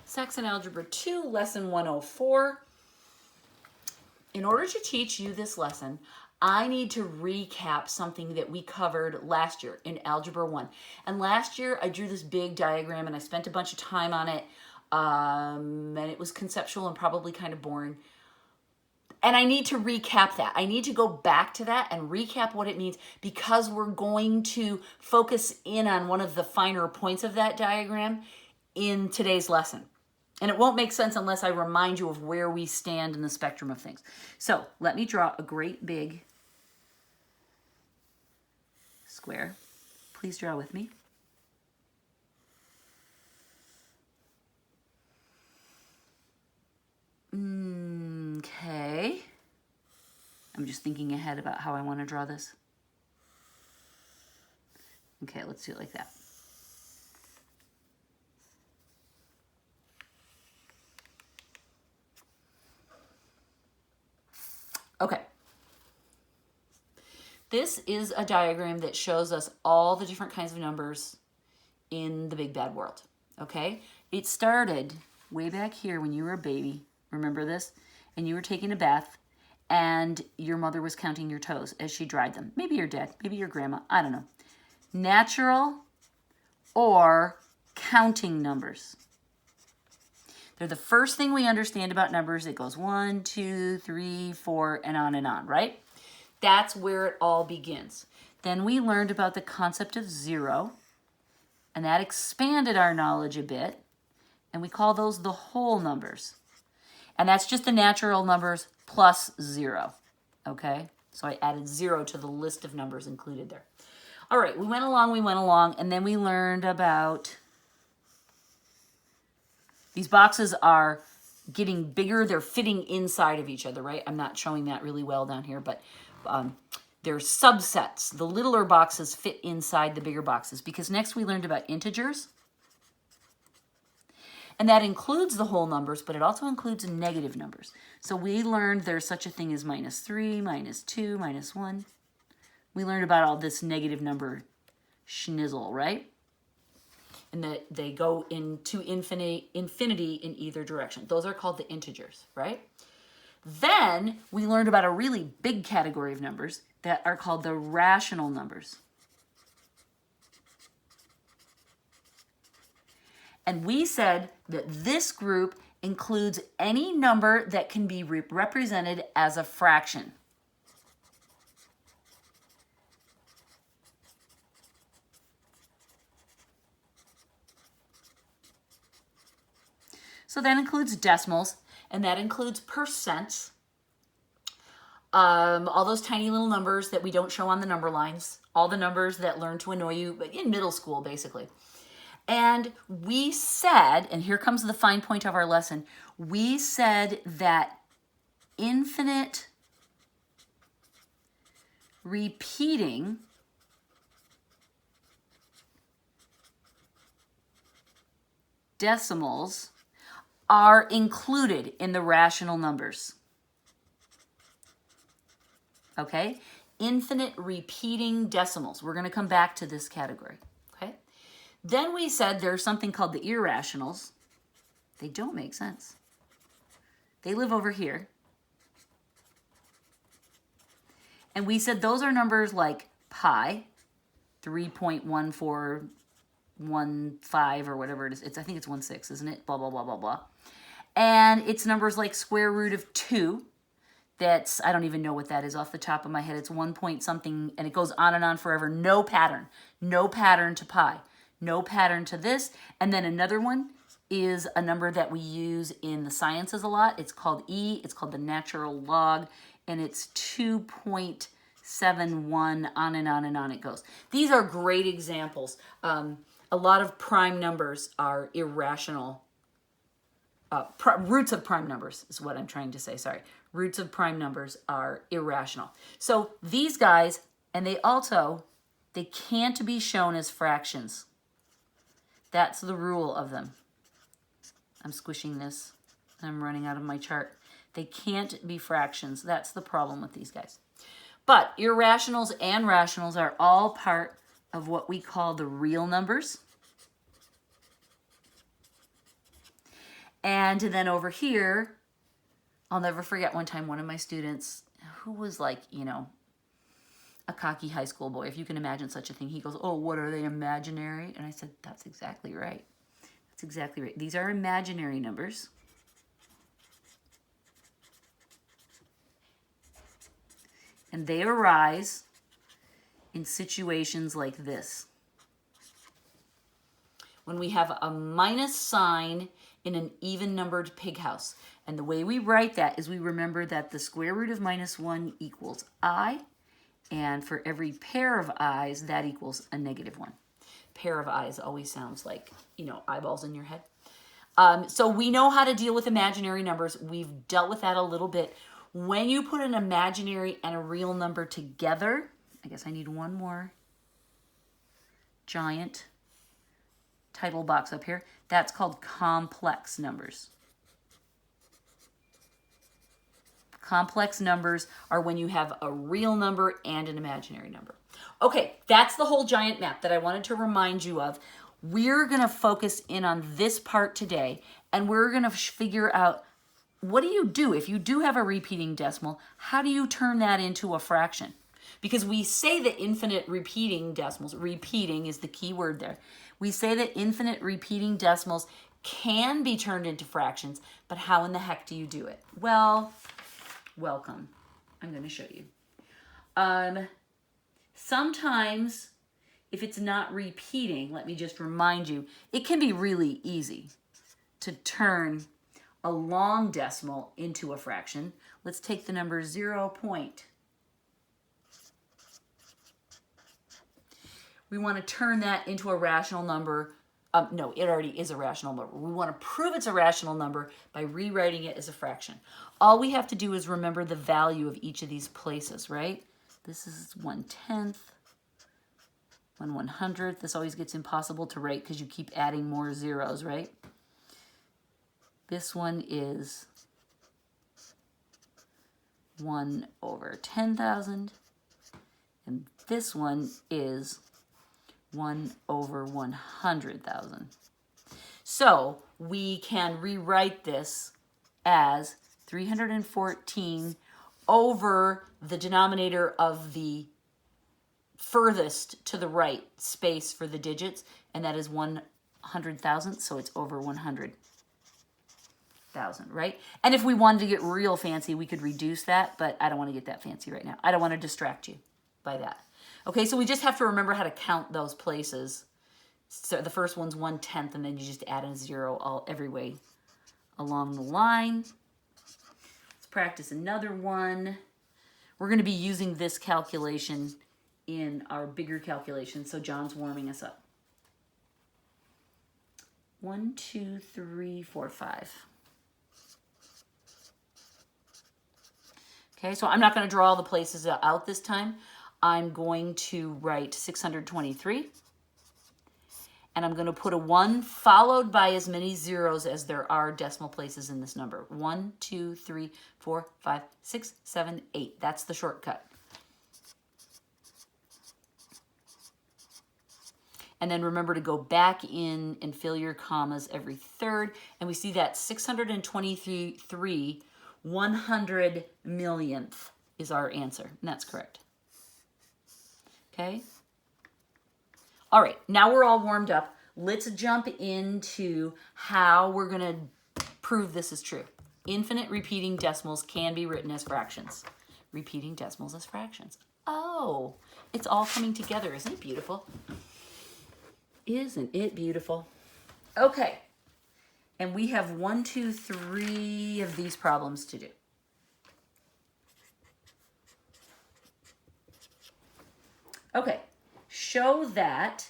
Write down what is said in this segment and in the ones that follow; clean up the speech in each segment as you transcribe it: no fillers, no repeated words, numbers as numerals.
Saxon Algebra 2, Lesson 104. In order to teach you this lesson, I need to recap something that we covered last year in Algebra 1. And last year, I drew this big diagram and I spent a bunch of time on it. And it was conceptual and probably kind of boring. And I need to recap that. I need to go back to that and recap what it means, because we're going to focus in on one of the finer points of that diagram in today's lesson. And it won't make sense unless I remind you of where we stand in the spectrum of things. So let me draw a great big square. Please draw with me. Okay. I'm just thinking ahead about how I want to draw this. Okay, let's do it like that. Okay. This is a diagram that shows us all the different kinds of numbers in the big bad world. Okay? It started way back here when you were a baby. Remember this? And you were taking a bath and your mother was counting your toes as she dried them. Maybe your dad, maybe your grandma, I don't know. Natural or counting numbers. They're the first thing we understand about numbers. It goes 1, 2, 3, 4, and on, right? That's where it all begins. Then we learned about the concept of zero, and that expanded our knowledge a bit, and we call those the whole numbers. And that's just the natural numbers plus 0, okay? So I added 0 to the list of numbers included there. All right, we went along, and then we learned about these boxes are getting bigger. They're fitting inside of each other, right? I'm not showing that really well down here, but they're subsets. The littler boxes fit inside the bigger boxes, because next we learned about integers. And that includes the whole numbers, but it also includes negative numbers. So we learned there's such a thing as -3, -2, -1. We learned about all this negative number schnizzle, right? And that they go into infinity in either direction. Those are called the integers, right? Then we learned about a really big category of numbers that are called the rational numbers. And we said that this group includes any number that can be represented as a fraction. So that includes decimals, and that includes percents. All those tiny little numbers that we don't show on the number lines, all the numbers that learn to annoy you in middle school, basically. And we said, and here comes the fine point of our lesson, we said that infinite repeating decimals are included in the rational numbers. Okay? Infinite repeating decimals. We're going to come back to this category. Okay? Then we said there's something called the irrationals. They don't make sense. They live over here. And we said those are numbers like pi, 3.1415 or whatever it is. I think it's 16, isn't it? Blah, blah, blah, blah, blah. And it's numbers like square root of 2. That's, I don't even know what that is off the top of my head. It's 1 point something, and it goes on and on forever. No pattern. No pattern to pi. No pattern to this. And then another one is a number that we use in the sciences a lot. It's called E. It's called the natural log, and it's 2.71, on and on and on it goes. These are great examples. A lot of prime numbers are irrational. Roots of prime numbers is what I'm trying to say, sorry. Roots of prime numbers are irrational. So these guys, and they can't be shown as fractions. That's the rule of them. I'm squishing this, and I'm running out of my chart. They can't be fractions. That's the problem with these guys. But irrationals and rationals are all part of what we call the real numbers. And then over here, I'll never forget one time one of my students who was like, you know, a cocky high school boy, if you can imagine such a thing. He goes, oh, what are they, imaginary? And I said, that's exactly right. That's exactly right. These are imaginary numbers. And they arise in situations like this. When we have a minus sign in an even-numbered pig house. And the way we write that is we remember that the square root of -1 equals I, and for every pair of i's, that equals a -1. Pair of i's always sounds like, you know, eyeballs in your head. So we know how to deal with imaginary numbers. We've dealt with that a little bit. When you put an imaginary and a real number together, I guess I need one more giant title box up here. That's called complex numbers. Complex numbers are when you have a real number and an imaginary number. Okay, that's the whole giant map that I wanted to remind you of. We're going to focus in on this part today, and we're going to figure out, what do you do if you do have a repeating decimal? How do you turn that into a fraction? Because we say that infinite repeating decimals, repeating is the key word there. We say that infinite repeating decimals can be turned into fractions, but how in the heck do you do it? Well, welcome. I'm going to show you. Sometimes, if it's not repeating, let me just remind you, it can be really easy to turn a long decimal into a fraction. Let's take the number 0. We want to turn that into a rational number. No, it already is a rational number. We want to prove it's a rational number by rewriting it as a fraction. All we have to do is remember the value of each of these places, right? This is 1/10, 1/100th. This always gets impossible to write because you keep adding more zeros, right? This one is 1/10,000. And this one is 1/100,000. So we can rewrite this as 314 over the denominator of the furthest to the right space for the digits, and that is 100,000, so it's over 100,000, right? And if we wanted to get real fancy, we could reduce that, but I don't want to get that fancy right now. I don't want to distract you by that. Okay, so we just have to remember how to count those places. So the first one's 1/10, and then you just add a 0 every way along the line. Let's practice another one. We're going to be using this calculation in our bigger calculation, so John's warming us up. 1, 2, 3, 4, 5. Okay, so I'm not going to draw all the places out this time. I'm going to write 623. And I'm going to put a 1 followed by as many zeros as there are decimal places in this number. 1, 2, 3, 4, 5, 6, 7, 8. That's the shortcut. And then remember to go back in and fill your commas every third. And we see that 623 100 millionth is our answer. And that's correct. Okay? All right, now we're all warmed up. Let's jump into how we're going to prove this is true. Infinite repeating decimals can be written as fractions. Repeating decimals as fractions. Oh, it's all coming together. Isn't it beautiful? Isn't it beautiful? Okay, and we have 1, 2, 3 of these problems to do. Okay, show that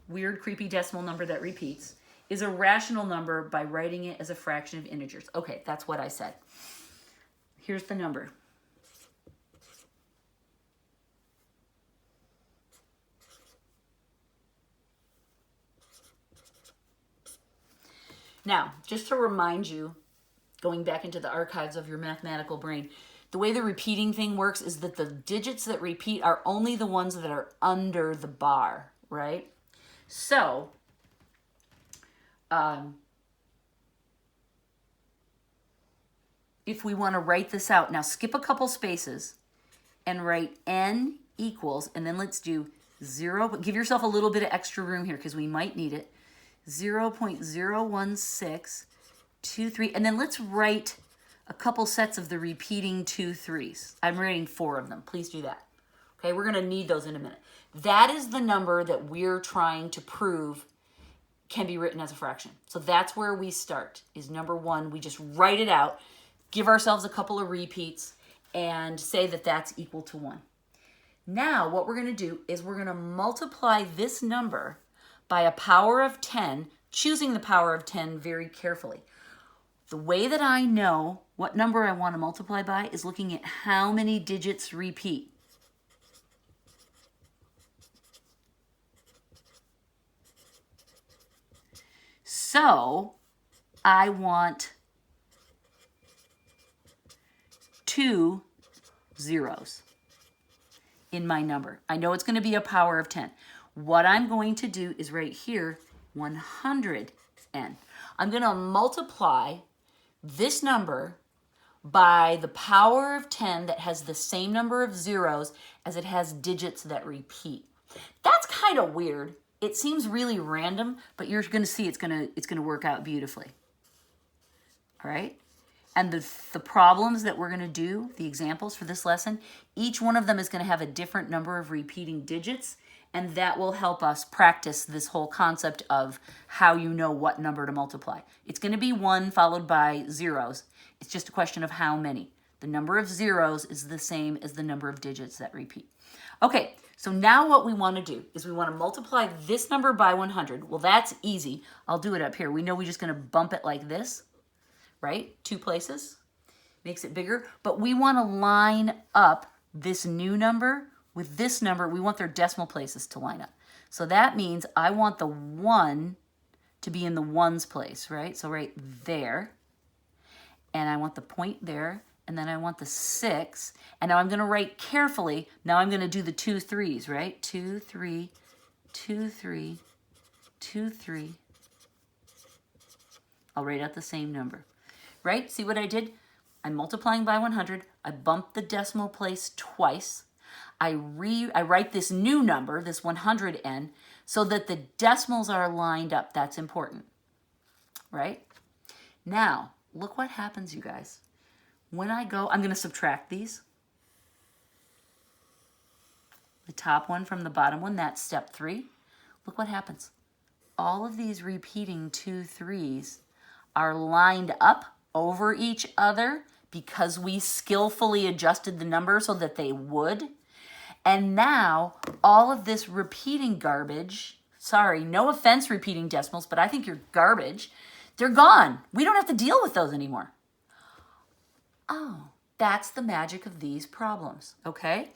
weird, creepy decimal number that repeats is a rational number by writing it as a fraction of integers. Okay, that's what I said. Here's the number. Now, just to remind you, going back into the archives of your mathematical brain, the way the repeating thing works is that the digits that repeat are only the ones that are under the bar, right? So, if we want to write this out, now skip a couple spaces and write n equals, and then let's do 0, but give yourself a little bit of extra room here because we might need it, 0.01623, and then let's write a couple sets of the repeating 2 3s. I'm writing 4 of them. Please do that. Okay, we're going to need those in a minute. That is the number that we're trying to prove can be written as a fraction. So that's where we start, is number 1. We just write it out, give ourselves a couple of repeats, and say that that's equal to 1. Now what we're going to do is we're going to multiply this number by a power of 10, choosing the power of 10 very carefully. The way that I know what number I want to multiply by is looking at how many digits repeat. So I want 2 zeros in my number. I know it's going to be a power of 10. What I'm going to do is right here, 100n. I'm going to multiply this number by the power of 10 that has the same number of zeros as it has digits that repeat. That's kind of weird. It seems really random, but you're going to see it's going to work out beautifully. All right? And the problems that we're going to do, the examples for this lesson, each one of them is going to have a different number of repeating digits, and that will help us practice this whole concept of how you know what number to multiply. It's going to be 1 followed by zeros. It's just a question of how many. The number of zeros is the same as the number of digits that repeat. Okay, so now what we want to do is we want to multiply this number by 100. Well, that's easy. I'll do it up here. We know we're just going to bump it like this, right? 2 places. Makes it bigger. But we want to line up this new number with this number. We want their decimal places to line up. So that means I want the 1 to be in the ones place, right? So right there. And I want the point there. And then I want the 6. And now I'm going to write carefully. Now I'm going to do the 2 3s, right? 2 3, 2 3, 2 3. I'll write out the same number, right? See what I did? I'm multiplying by 100. I bumped the decimal place twice. I write this new number, this 100n, so that the decimals are lined up. That's important, right? Now, look what happens, you guys. When I go, I'm going to subtract these. The top one from the bottom one, that's step 3. Look what happens. All of these repeating 2 3s are lined up over each other because we skillfully adjusted the number so that they would. And now all of this repeating garbage, sorry, no offense repeating decimals, but I think you're garbage, they're gone. We don't have to deal with those anymore. Oh, that's the magic of these problems, okay?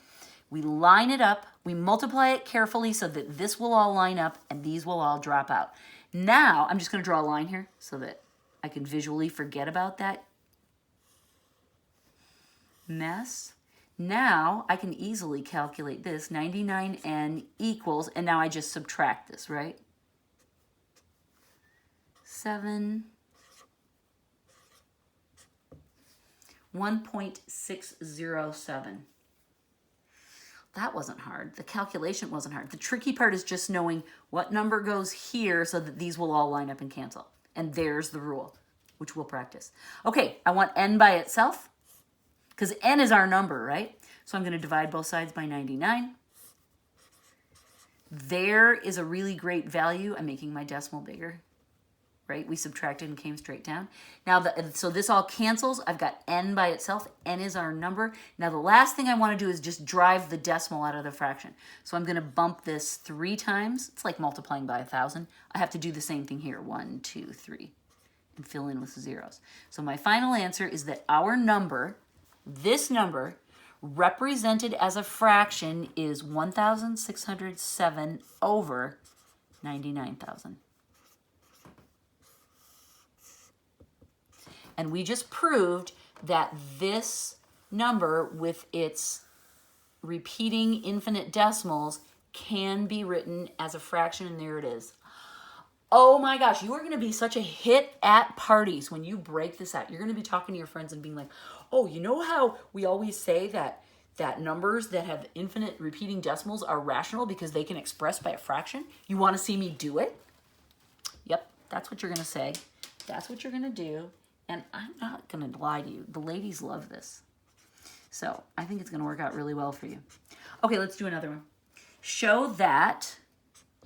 We line it up, we multiply it carefully so that this will all line up and these will all drop out. Now, I'm just going to draw a line here so that I can visually forget about that mess. Now, I can easily calculate this. 99n equals, and now I just subtract this, right? 7, 1.607. That wasn't hard. The calculation wasn't hard. The tricky part is just knowing what number goes here so that these will all line up and cancel. And there's the rule, which we'll practice. Okay, I want n by itself because n is our number, right? So I'm going to divide both sides by 99. There is a really great value. I'm making my decimal bigger, right? We subtracted and came straight down. Now, so this all cancels. I've got n by itself. N is our number. Now, the last thing I want to do is just drive the decimal out of the fraction. So I'm going to bump this 3 times. It's like multiplying by 1,000. I have to do the same thing here. 1, 2, 3, and fill in with zeros. So my final answer is that our number, this number, represented as a fraction is 1,607 over 99,000. And we just proved that this number with its repeating infinite decimals can be written as a fraction, and there it is. Oh my gosh, you are going to be such a hit at parties when you break this out. You're going to be talking to your friends and being like, oh, you know how we always say that numbers that have infinite repeating decimals are rational because they can express by a fraction? You want to see me do it? Yep, that's what you're going to say. That's what you're going to do. And I'm not going to lie to you. The ladies love this. So I think it's going to work out really well for you. Okay, let's do another one. Show that,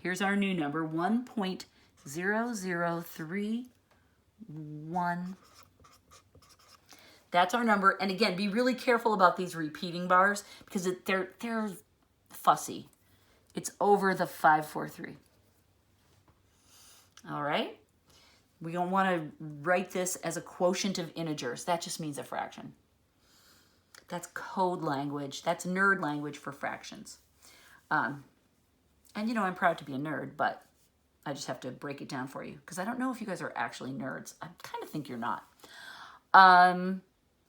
here's our new number, 1.0031. That's our number. And again, be really careful about these repeating bars because they're fussy. It's over the 543. All right? We don't want to write this as a quotient of integers. That just means a fraction. That's code language. That's nerd language for fractions. And you know, I'm proud to be a nerd, but I just have to break it down for you because I don't know if you guys are actually nerds. I kind of think you're not.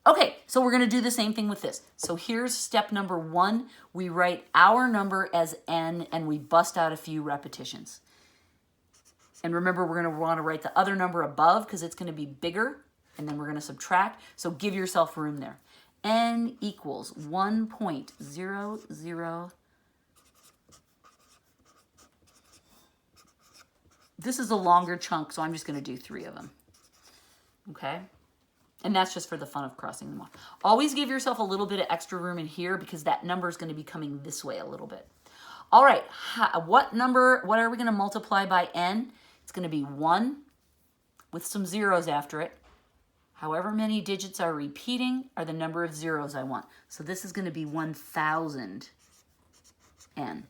Okay, so we're going to do the same thing with this. So here's step number 1. We write our number as n and we bust out a few repetitions. And remember, we're going to want to write the other number above because it's going to be bigger, and then we're going to subtract. So give yourself room there. N equals 1.00. This is a longer chunk, so I'm just going to do 3 of them. Okay? And that's just for the fun of crossing them off. Always give yourself a little bit of extra room in here because that number is going to be coming this way a little bit. All right, what are we going to multiply by n? It's going to be 1 with some zeros after it. However many digits are repeating are the number of zeros I want. So this is going to be 1,000 n.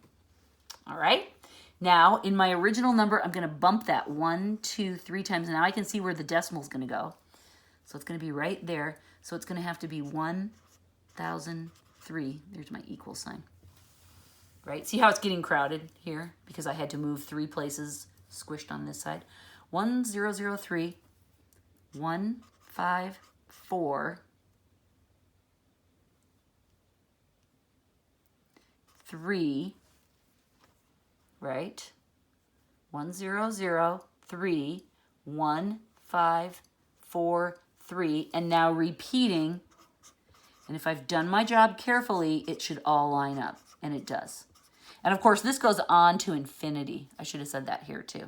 All right? Now, in my original number, I'm going to bump that 1, 2, 3 times. Now I can see where the decimal is going to go. So it's going to be right there. So it's going to have to be 1,003. There's my equal sign. Right? See how it's getting crowded here? Because I had to move 3 places squished on this side. 1,003, 154, 3, right? 1,003, 1, 5, 4, 3, and now repeating. And if I've done my job carefully, it should all line up, and it does. And of course, this goes on to infinity. I should have said that here too.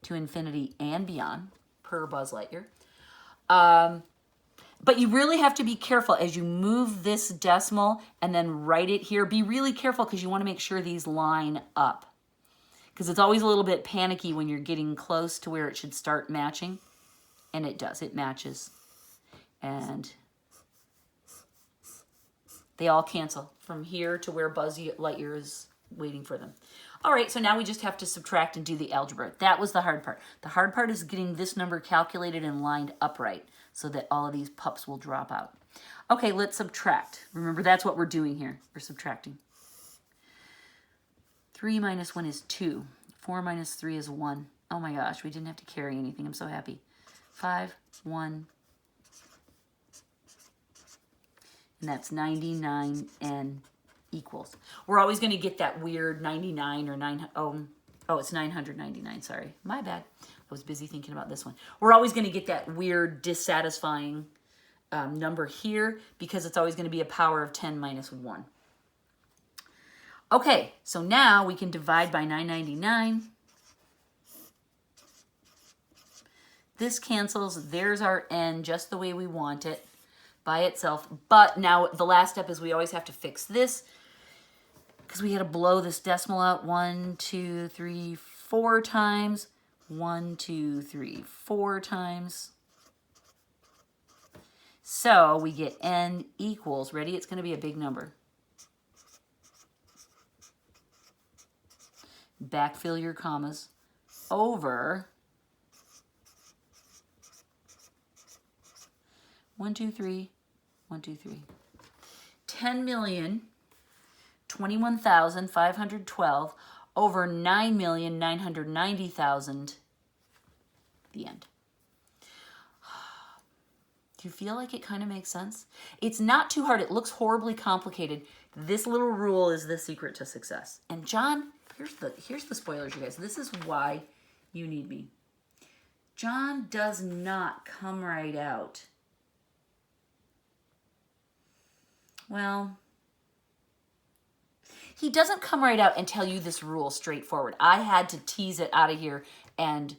To infinity and beyond, per Buzz Lightyear. But you really have to be careful as you move this decimal and then write it here. Be really careful because you want to make sure these line up. Because it's always a little bit panicky when you're getting close to where it should start matching. And it does. It matches. And they all cancel from here to where Buzz Lightyear is waiting for them. All right, so now we just have to subtract and do the algebra. That was the hard part. The hard part is getting this number calculated and lined upright so that all of these pups will drop out. Okay, let's subtract. Remember, that's what we're doing here. We're subtracting. 3 minus 1 is 2. 4 minus 3 is 1. Oh my gosh, we didn't have to carry anything. I'm so happy. 5, 1. And that's 99n equals. We're always going to get that weird 99 or 9. Oh, it's 999. Sorry. My bad. I was busy thinking about this one. We're always going to get that weird dissatisfying number here because it's always going to be a power of 10 minus 1. Okay, so now we can divide by 999. This cancels. There's our n just the way we want it by itself. But now the last step is we always have to fix this because we had to blow this decimal out 1, 2, 3, 4 times. 1, 2, 3, 4 times. So we get n equals, ready? It's going to be a big number. Backfill your commas over 1, 2, 3, 1, 2, 3. 10,021,512 over 9,990,000. The end. Do you feel like it kind of makes sense? It's not too hard. It looks horribly complicated. This little rule is the secret to success. And John, here's the spoilers, you guys. This is why You need me. John does not come right out. Well, he doesn't come right out and tell you this rule straightforward. I had to tease it out of here and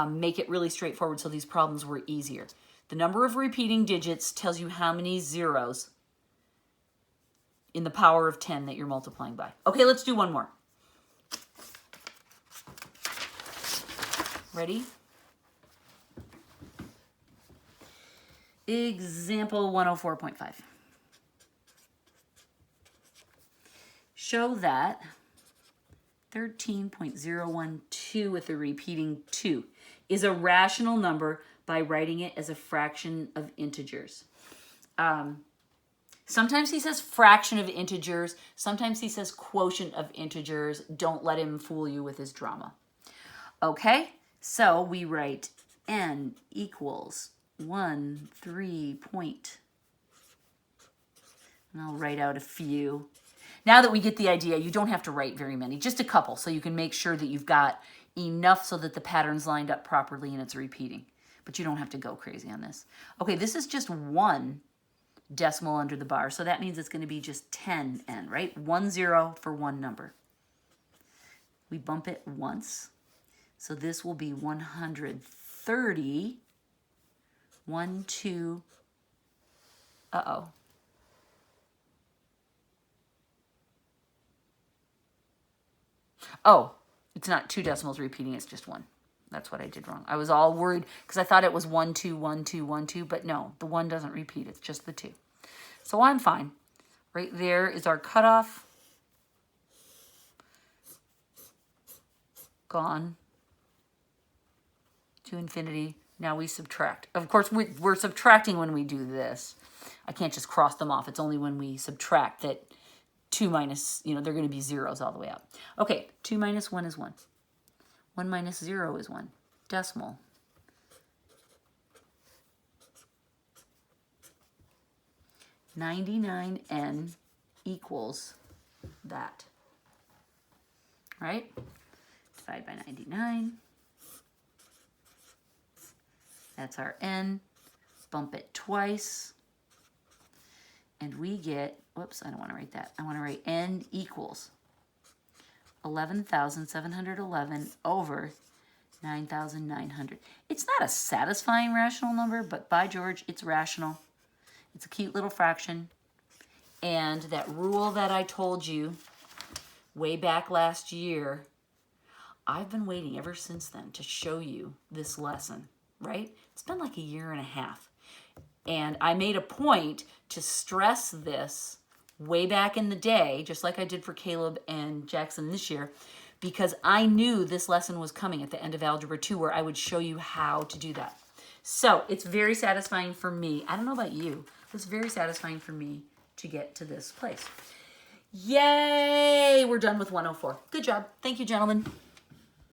make it really straightforward so these problems were easier. The number of repeating digits tells you how many zeros in the power of 10 that you're multiplying by. Okay, let's do one more. Ready? Example 104.5. Show that 13.012 with a repeating 2 is a rational number by writing it as a fraction of integers. Sometimes he says fraction of integers. Sometimes he says quotient of integers. Don't let him fool you with his drama. Okay, so we write n equals 1, 3 point. And I'll write out a few. Now that we get the idea, you don't have to write very many, just a couple, so you can make sure that you've got enough so that the pattern's lined up properly and it's repeating. But you don't have to go crazy on this. Okay, this is just one decimal under the bar, so that means it's going to be just 10n, right? 1 0 for one number. We bump it once, so this will be 130. 1, 2, uh-oh. Oh, it's not 2 decimals repeating, it's just 1. That's what I did wrong. I was all worried because I thought it was 1, 2, 1, 2, 1, 2, but no, the 1 doesn't repeat, it's just the 2. So I'm fine. Right there is our cutoff. Gone to infinity. Now we subtract. Of course, we're subtracting when we do this. I can't just cross them off. It's only when we subtract that 2 minus, they're going to be zeros all the way out. Okay, 2 minus 1 is 1. 1 minus 0 is 1. Decimal. $99n equals that. Right? Divide by 99. That's our n. Bump it twice. And we get, whoops, I don't want to write that. I want to write n equals 11,711 over 9,900. It's not a satisfying rational number, but by George, it's rational. It's a cute little fraction. And that rule that I told you way back last year, I've been waiting ever since then to show you this lesson, right? It's been like a year and a half. And I made a point to stress this way back in the day, just like I did for Caleb and Jackson this year, because I knew this lesson was coming at the end of Algebra 2 where I would show you how to do that. So it's very satisfying for me. I don't know about you. It's very satisfying for me to get to this place. Yay! We're done with 104. Good job. Thank you, gentlemen.